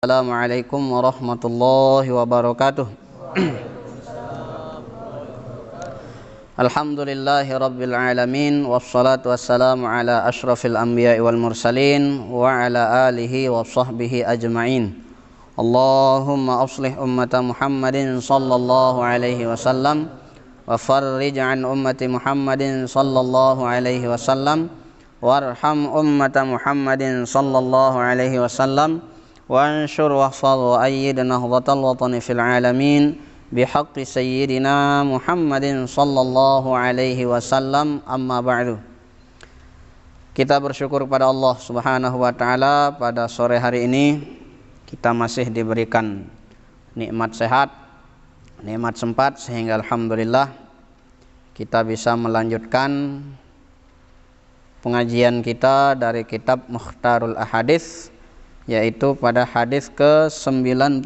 Assalamualaikum warahmatullahi wabarakatuh. Alhamdulillahi rabbil alamin, wassalatu wassalamu ala ashrafil anbiya'i wal mursalin wa ala alihi wa sahbihi ajma'in. Allahumma aslih ummata Muhammadin sallallahu alaihi wasallam wa farrij an ummati Muhammadin sallallahu alaihi wasallam warham ummata Muhammadin sallallahu alaihi wasallam وانشر واحفظ وأيد نهضة الوطن في العالمين بحق سيدنا محمد صلى الله عليه وسلم أما بعد. Kita bersyukur kepada Allah Subhanahu wa taala, pada sore hari ini kita masih diberikan nikmat sehat, nikmat sempat, sehingga alhamdulillah kita bisa melanjutkan pengajian kita dari kitab Mukhtarul Ahadits, yaitu pada hadis ke-97.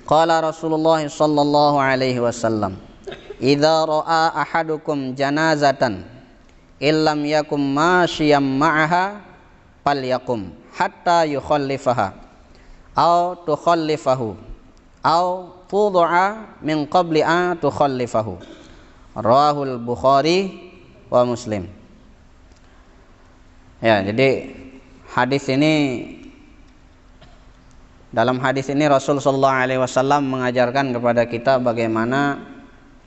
Qala Rasulullah sallallahu alaihi wasallam, "Idza ra'a ahadukum janazatan illam yakum masyiyam ma'aha falyakum hatta yukhallifaha aw tukhallifahu aw tud'a min qabli an tukhallifahu." Rawahul Bukhari wa Muslim. Ya, jadi dalam hadis ini Rasul sallallahu alaihi wasallam mengajarkan kepada kita bagaimana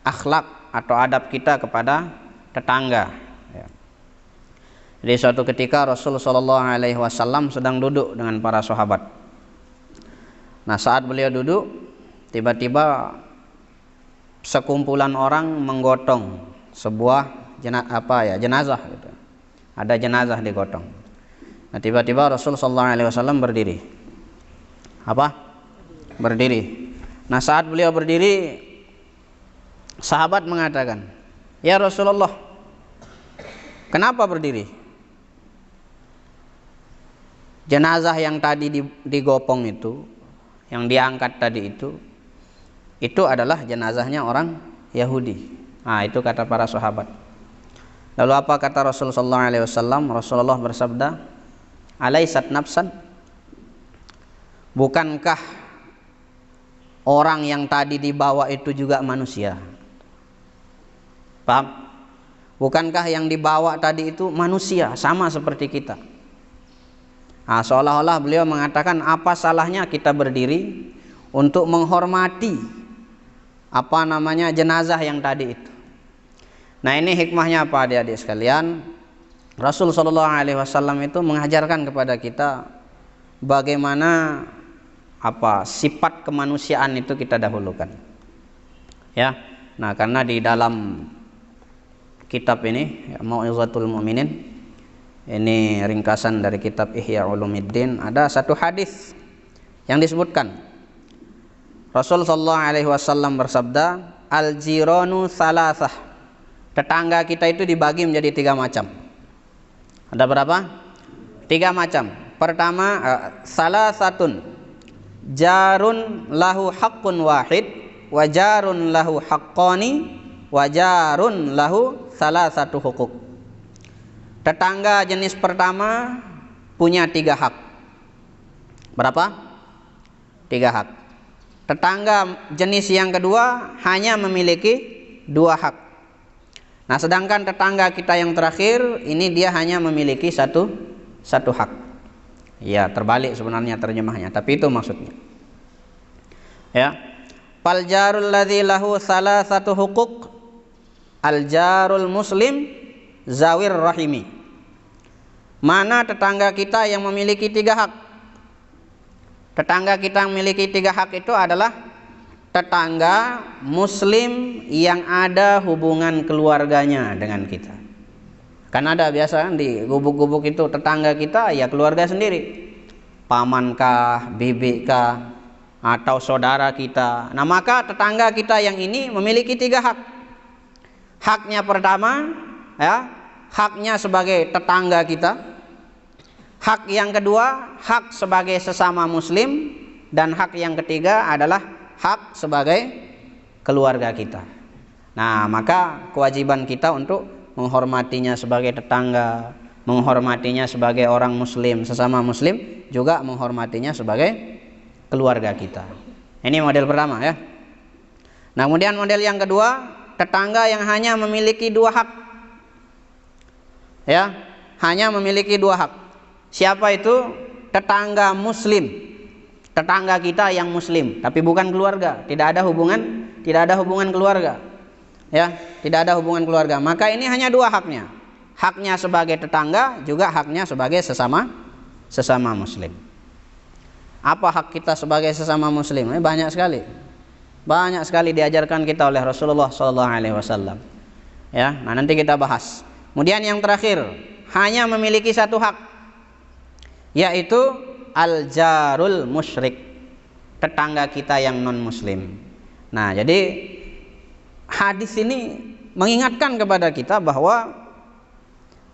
akhlak atau adab kita kepada tetangga. Ya. Jadi suatu ketika Rasul sallallahu alaihi wasallam sedang duduk dengan para sahabat. Nah, saat beliau duduk, tiba-tiba sekumpulan orang menggotong sebuah jenazah gitu. Ada jenazah digotong. Nah, tiba-tiba Rasul sallallahu alaihi wasallam berdiri. Berdiri. Nah, saat beliau berdiri, sahabat mengatakan, "Ya Rasulullah, kenapa berdiri? Jenazah yang tadi digopong itu, yang diangkat tadi itu adalah jenazahnya orang Yahudi." Nah, itu kata para sahabat. Lalu apa kata Rasul sallallahu alaihi wasallam? Rasulullah bersabda, "Alaisat nafsan? Bukankah orang yang tadi dibawa itu juga manusia?" Paham? Bukankah yang dibawa tadi itu manusia, sama seperti kita? Nah, seolah-olah beliau mengatakan, apa salahnya kita berdiri untuk menghormati jenazah yang tadi itu. Nah, ini hikmahnya apa, adik-adik sekalian? Rasul sallallahu alaihi wasallam itu mengajarkan kepada kita bagaimana sifat kemanusiaan itu kita dahulukan. Ya. Nah, karena di dalam kitab ini, Mau'izatul Mu'minin, ini ringkasan dari kitab Ihya Ulumuddin, ada satu hadis yang disebutkan. Rasul sallallahu alaihi wasallam bersabda, "Al-jiranu salasah." Tetangga kita itu dibagi menjadi 3 macam. Ada berapa? 3 macam. Pertama, salasatun jarun lahu haqqun wahid wa jarun lahu haqqani wa jarun lahu salasatu huquq. Tetangga jenis pertama punya 3 hak. Berapa? 3 hak. Tetangga jenis yang kedua hanya memiliki 2 hak. Nah, sedangkan tetangga kita yang terakhir ini dia hanya memiliki satu hak. Ya, terbalik sebenarnya terjemahnya, tapi itu maksudnya. Ya. Fal jarul ladzi lahu salasatu huquq al jarul muslim zawir rahimi. Mana tetangga kita yang memiliki 3 hak? Tetangga kita yang memiliki 3 hak itu adalah tetangga muslim yang ada hubungan keluarganya dengan kita. Kan ada biasa kan di gubuk-gubuk itu tetangga kita ya keluarga sendiri, pamankah, bibikkah, atau saudara kita. Nah, maka tetangga kita yang ini memiliki 3 hak. Haknya pertama, ya, haknya sebagai tetangga kita. Hak yang kedua, hak sebagai sesama muslim, dan hak yang ketiga adalah hak sebagai keluarga kita. Nah, maka kewajiban kita untuk menghormatinya sebagai tetangga, menghormatinya sebagai orang muslim, sesama muslim, juga menghormatinya sebagai keluarga kita. Ini model pertama ya. Nah, kemudian model yang kedua, tetangga yang hanya memiliki dua hak. Ya, hanya memiliki dua hak. Siapa itu? Tetangga muslim. Tetangga kita yang muslim, tapi bukan keluarga, tidak ada hubungan keluarga. Ya, tidak ada hubungan keluarga. Maka ini hanya dua haknya. Haknya sebagai tetangga, juga haknya sebagai sesama muslim. Apa hak kita sebagai sesama muslim? Banyak sekali diajarkan kita oleh Rasulullah SAW. Ya, nah nanti kita bahas. Kemudian yang terakhir, hanya memiliki satu hak, yaitu al-jarul musyrik, tetangga kita yang non muslim. Nah, jadi hadis ini mengingatkan kepada kita bahwa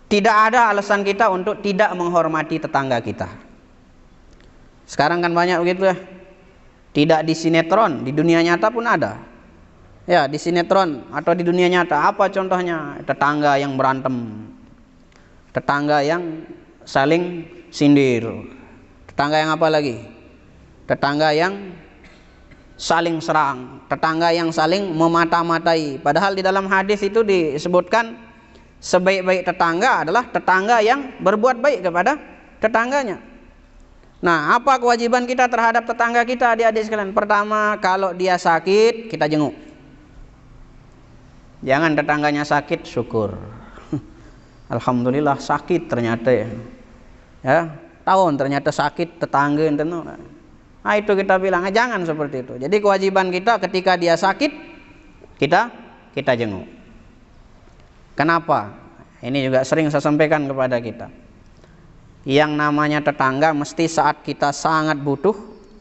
tidak ada alasan kita untuk tidak menghormati tetangga kita. Sekarang kan banyak begitu ya. Tidak di sinetron, di dunia nyata pun ada. Ya, di sinetron atau di dunia nyata, apa contohnya? Tetangga yang berantem, tetangga yang saling sindir, tetangga yang apa lagi? Tetangga yang saling serang, tetangga yang saling memata-matai. Padahal di dalam hadis itu disebutkan sebaik-baik tetangga adalah tetangga yang berbuat baik kepada tetangganya. Nah, apa kewajiban kita terhadap tetangga kita, adik-adik sekalian? Pertama, kalau dia sakit, kita jenguk. Jangan tetangganya sakit, syukur. Alhamdulillah sakit ternyata ya. Ya, tahun ternyata sakit tetangga itu. Nah, itu kita bilang, jangan seperti itu. Jadi kewajiban kita ketika dia sakit, kita jenguk. Kenapa? Ini juga sering saya sampaikan kepada kita. Yang namanya tetangga mesti saat kita sangat butuh,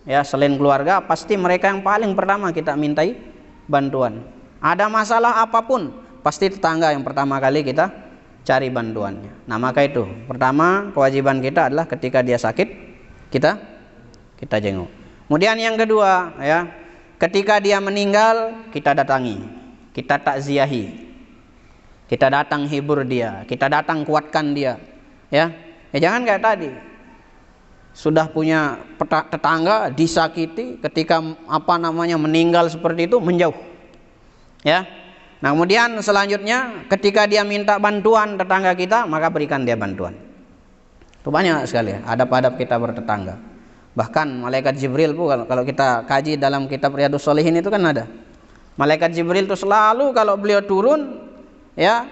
ya, selain keluarga, pasti mereka yang paling pertama kita mintai bantuan. Ada masalah apapun, pasti tetangga yang pertama kali kita cari bantuannya. Nah, maka itu pertama kewajiban kita adalah ketika dia sakit, kita jenguk. Kemudian yang kedua, ya, ketika dia meninggal, kita datangi, kita takziahi, kita datang hibur dia, kita datang kuatkan dia, ya. Jangan kayak tadi, sudah punya tetangga disakiti, ketika meninggal seperti itu menjauh. Ya. Nah, kemudian selanjutnya ketika dia minta bantuan tetangga kita, maka berikan dia bantuan. Itu banyak sekali adab-adab kita bertetangga. Bahkan malaikat Jibril pun kalau kita kaji dalam kitab Riyadhus Shalihin itu kan ada. Malaikat Jibril itu selalu kalau beliau turun, ya,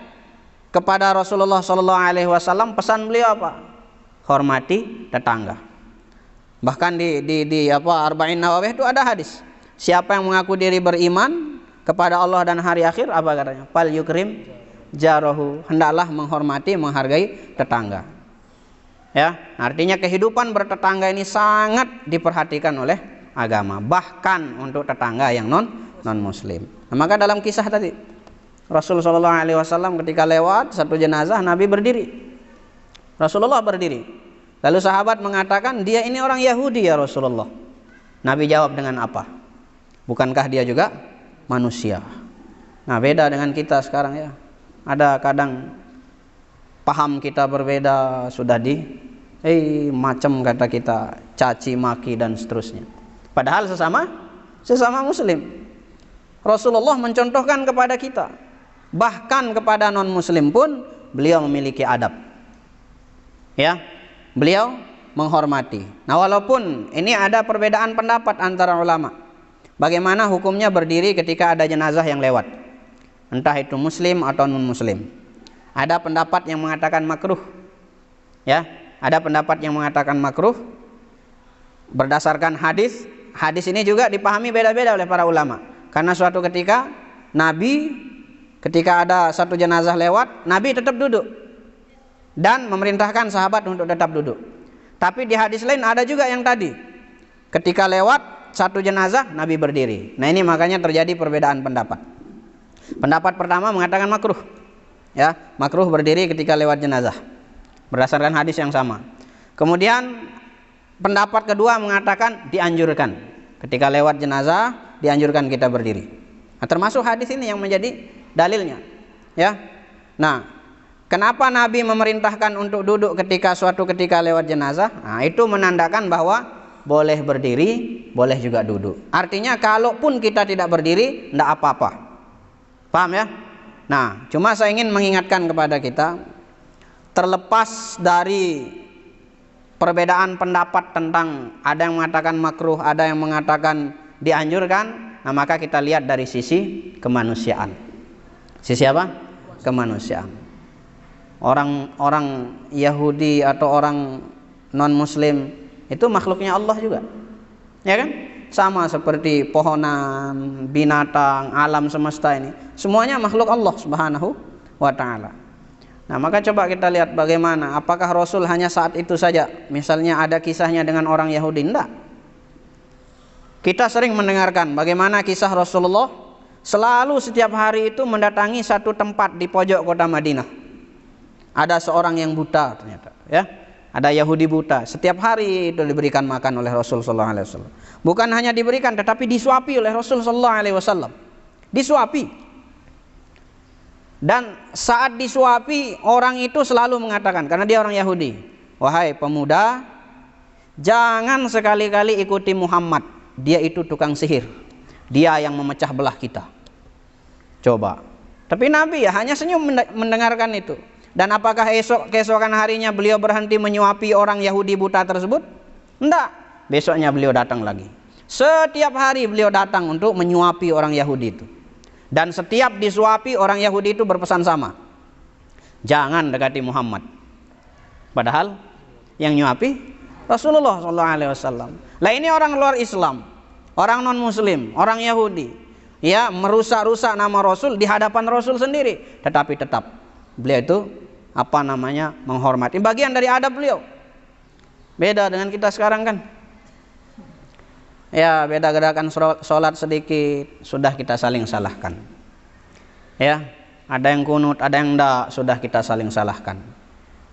kepada Rasulullah SAW, pesan beliau apa? Hormati tetangga. Bahkan di Arba'in Nawawih itu ada hadis. Siapa yang mengaku diri beriman kepada Allah dan hari akhir, apa katanya? Fal yukrim jarahu, hendaklah menghormati, menghargai tetangga. Ya, artinya kehidupan bertetangga ini sangat diperhatikan oleh agama, bahkan untuk tetangga yang non muslim. Nah, maka dalam kisah tadi Rasulullah SAW ketika lewat satu jenazah, Nabi berdiri. Rasulullah berdiri. Lalu sahabat mengatakan, dia ini orang Yahudi ya Rasulullah. Nabi jawab dengan apa? Bukankah dia juga manusia? Nah, beda dengan kita sekarang ya. Ada kadang paham kita berbeda, sudah macam kata kita, caci maki dan seterusnya. Padahal sesama muslim. Rasulullah mencontohkan kepada kita, bahkan kepada non muslim pun beliau memiliki adab. Ya, beliau menghormati. Nah, walaupun ini ada perbedaan pendapat antara ulama, bagaimana hukumnya berdiri ketika ada jenazah yang lewat, entah itu muslim atau non muslim. Ada pendapat yang mengatakan makruh. Ya, ada pendapat yang mengatakan makruh berdasarkan hadis. Hadis ini juga dipahami beda-beda oleh para ulama. Karena suatu ketika Nabi, ketika ada satu jenazah lewat, Nabi tetap duduk dan memerintahkan sahabat untuk tetap duduk. Tapi di hadis lain ada juga yang tadi, ketika lewat satu jenazah, Nabi berdiri. Nah, ini makanya terjadi perbedaan pendapat. Pendapat pertama mengatakan makruh, ya, makruh berdiri ketika lewat jenazah, berdasarkan hadis yang sama. Kemudian pendapat kedua mengatakan dianjurkan, ketika lewat jenazah dianjurkan kita berdiri. Nah, termasuk hadis ini yang menjadi dalilnya, ya. Nah, Kenapa Nabi memerintahkan untuk duduk suatu ketika lewat jenazah? Nah, itu menandakan bahwa boleh berdiri, boleh juga duduk. Artinya kalaupun kita tidak berdiri, tidak apa-apa. Paham ya? Nah, cuma saya ingin mengingatkan kepada kita, terlepas dari perbedaan pendapat tentang ada yang mengatakan makruh, ada yang mengatakan dianjurkan, nah maka kita lihat dari sisi kemanusiaan. Sisi apa? Kemanusiaan. Orang Yahudi atau orang non-Muslim itu makhluknya Allah juga, ya kan? Sama seperti pohonan, binatang, alam semesta ini, semuanya makhluk Allah Subhanahu wa Ta'ala. Nah, maka coba kita lihat bagaimana, apakah Rasul hanya saat itu saja, misalnya ada kisahnya dengan orang Yahudi? Enggak. Kita sering mendengarkan bagaimana kisah Rasulullah selalu setiap hari itu mendatangi satu tempat di pojok kota Madinah. Ada seorang yang buta ternyata, ya. Ada Yahudi buta. Setiap hari itu diberikan makan oleh Rasul sallallahu alaihi wasallam. Bukan hanya diberikan, tetapi disuapi oleh Rasul sallallahu alaihi wasallam. Disuapi. Dan saat disuapi, orang itu selalu mengatakan, karena dia orang Yahudi, "Wahai pemuda, jangan sekali-kali ikuti Muhammad. Dia itu tukang sihir. Dia yang memecah belah kita." Coba. Tapi Nabi ya hanya senyum mendengarkan itu. Dan apakah keesokan harinya beliau berhenti menyuapi orang Yahudi buta tersebut? Enggak. Besoknya beliau datang lagi. Setiap hari beliau datang untuk menyuapi orang Yahudi itu. Dan setiap disuapi orang Yahudi itu berpesan sama, jangan dekati Muhammad. Padahal yang nyuapi Rasulullah SAW. Lah ini orang luar Islam, orang non Muslim, orang Yahudi, ya, merusak-rusak nama Rasul di hadapan Rasul sendiri. Tetapi tetap beliau itu menghormati. Bagian dari adab beliau. Beda dengan kita sekarang kan. Ya, beda gerakan sholat sedikit sudah kita saling salahkan. Ya, ada yang kunut, ada yang enggak, sudah kita saling salahkan.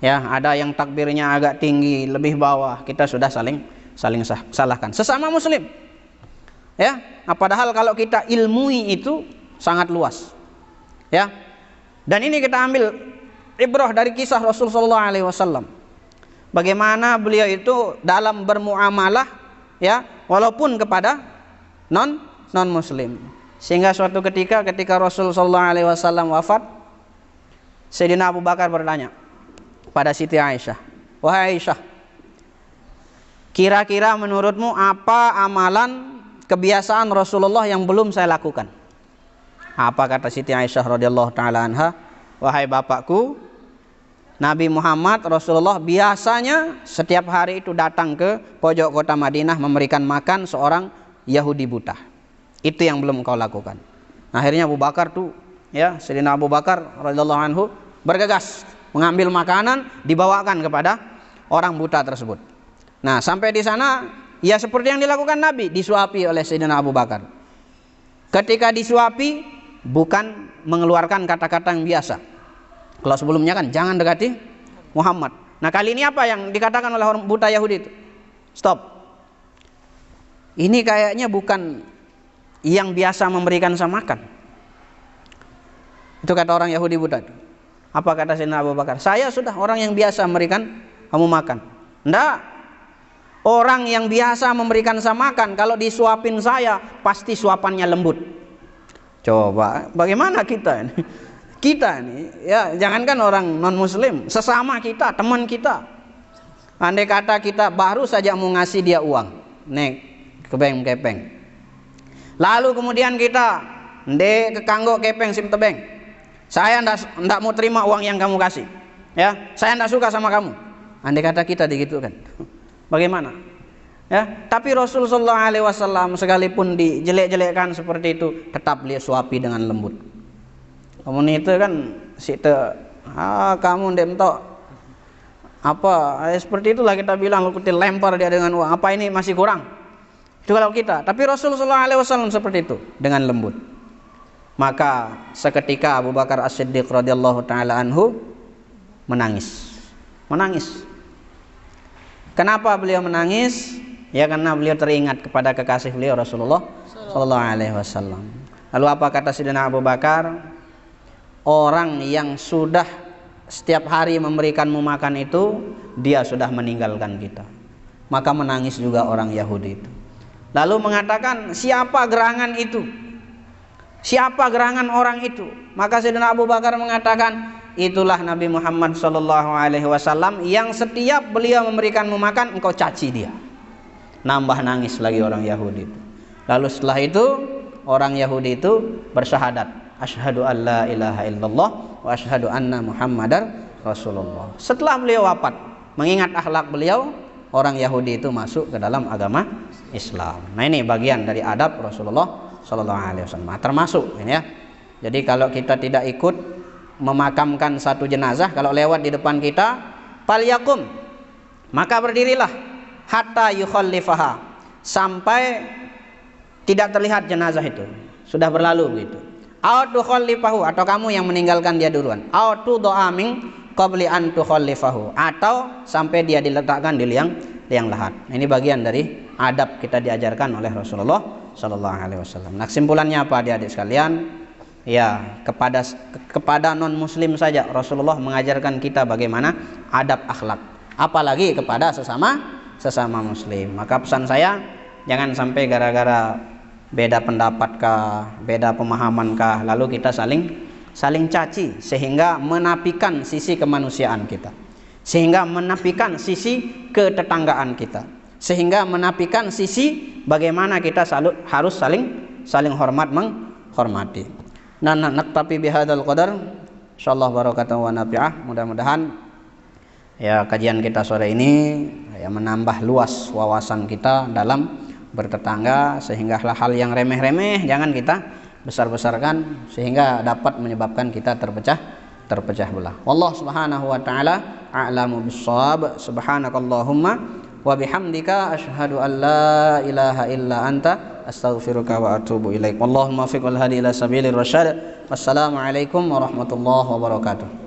Ya, ada yang takbirnya agak tinggi, lebih bawah, kita sudah saling salahkan. Sesama Muslim. Ya, padahal kalau kita ilmui itu sangat luas. Ya. Dan ini kita ambil ibrah dari kisah Rasul sallallahu alaihi wasallam. Bagaimana beliau itu dalam bermuamalah, ya, walaupun kepada non muslim. Sehingga suatu ketika Rasul sallallahu alaihi wasallam wafat, Sayyidina Abu Bakar bertanya pada Siti Aisyah, "Wahai Aisyah, kira-kira menurutmu apa amalan kebiasaan Rasulullah yang belum saya lakukan?" Apa kata Siti Aisyah radhiyallahu taala anha? "Wahai bapakku, Nabi Muhammad Rasulullah biasanya setiap hari itu datang ke pojok kota Madinah memberikan makan seorang Yahudi buta. Itu yang belum kau lakukan." Akhirnya Abu Bakar tuh, ya, Sayyidina Abu Bakar radhiyallahu anhu bergegas mengambil makanan dibawakan kepada orang buta tersebut. Nah, sampai di sana ya seperti yang dilakukan Nabi, disuapi oleh Sayyidina Abu Bakar. Ketika disuapi bukan mengeluarkan kata-kata yang biasa. Kalau sebelumnya kan jangan dekati Muhammad. Nah, kali ini apa yang dikatakan oleh orang buta Yahudi itu? Stop. Ini kayaknya bukan yang biasa memberikan saya makan. Itu kata orang Yahudi buta itu. Apa kata Sayyidina Abu Bakar? "Saya sudah orang yang biasa memberikan kamu makan." Enggak. Orang yang biasa memberikan saya makan, kalau disuapin saya pasti suapannya lembut. Coba bagaimana kita ini? Kita ini, ya, jangankan orang non muslim, sesama kita, teman kita. Andai kata kita baru saja mau ngasih dia uang, nek kepeng. Lalu kemudian kita ndek kekanggo kepeng sim tebeng. Saya ndak mau terima uang yang kamu kasih. Ya, saya ndak suka sama kamu. Andai kata kita digitukan. Bagaimana? Ya, tapi Rasul sallallahu alaihi wasallam sekalipun dijelek-jelekkan seperti itu, tetap beliau suapi dengan lembut. Kamu itu kan kamu ndemtok seperti itulah kita bilang, lu lempar dia dengan uang. Apa ini masih kurang? Itu kalau kita. Tapi Rasul sallallahu alaihi wasallam seperti itu dengan lembut. Maka seketika Abu Bakar As-Siddiq radhiyallahu taala anhu menangis. Kenapa beliau menangis? Ya, karena beliau teringat kepada kekasih beliau Rasulullah sallallahu alaihi wasallam. Lalu apa kata Sayyidina Abu Bakar? Orang yang sudah setiap hari memberikanmu makan itu, dia sudah meninggalkan kita. Maka menangis juga orang Yahudi itu. Lalu mengatakan, siapa gerangan itu? Siapa gerangan orang itu? Maka Sayyidina Abu Bakar mengatakan, itulah Nabi Muhammad SAW yang setiap beliau memberikanmu makan, engkau caci dia. Nambah nangis lagi orang Yahudi itu. Lalu setelah itu orang Yahudi itu bersyahadat, asyhadu an la ilaha illallah wa asyhadu anna Muhammadar Rasulullah. Setelah beliau wafat, mengingat akhlak beliau, orang Yahudi itu masuk ke dalam agama Islam. Nah, ini bagian dari adab Rasulullah sallallahu alaihi wasallam. Termasuk ini ya. Jadi kalau kita tidak ikut memakamkan satu jenazah, kalau lewat di depan kita, falyakum, maka berdirilah, hatta yukhallifaha, sampai tidak terlihat jenazah itu, sudah berlalu begitu. Aw tukhallifahu, atau kamu yang meninggalkan dia duluan. Aw tudoa min qabli an tukhallifahu, atau sampai dia diletakkan di liang lahat. Ini bagian dari adab kita diajarkan oleh Rasulullah sallallahu alaihi wasallam. Nah, kesimpulannya apa adik-adik sekalian? Ya, kepada non muslim saja Rasulullah mengajarkan kita bagaimana adab akhlak, apalagi kepada sesama muslim. Maka pesan saya, jangan sampai gara-gara beda pendapatkah, beda pemahamankah, lalu kita saling caci, sehingga menafikan sisi kemanusiaan kita, sehingga menafikan sisi ketetanggaan kita, sehingga menafikan sisi bagaimana kita harus saling menghormati. Nah, naktafi bihadzal qadar, insyaallah barakatuh wa nafi'ah. Mudah-mudahan ya kajian kita sore ini ya menambah luas wawasan kita dalam bertetangga, sehingga hal-hal yang remeh-remeh jangan kita besar-besarkan, sehingga dapat menyebabkan kita terpecah belah. Wallahu subhanahu wa ta'ala a'lamu bis-shawab. Subhanakallahumma wa bihamdika asyhadu an la ilaha illa anta astaghfiruka wa atubu ilaik. Wallahumma fiqhul hadi ila sabilir rasyad. Wassalamu alaikum warahmatullahi wabarakatuh.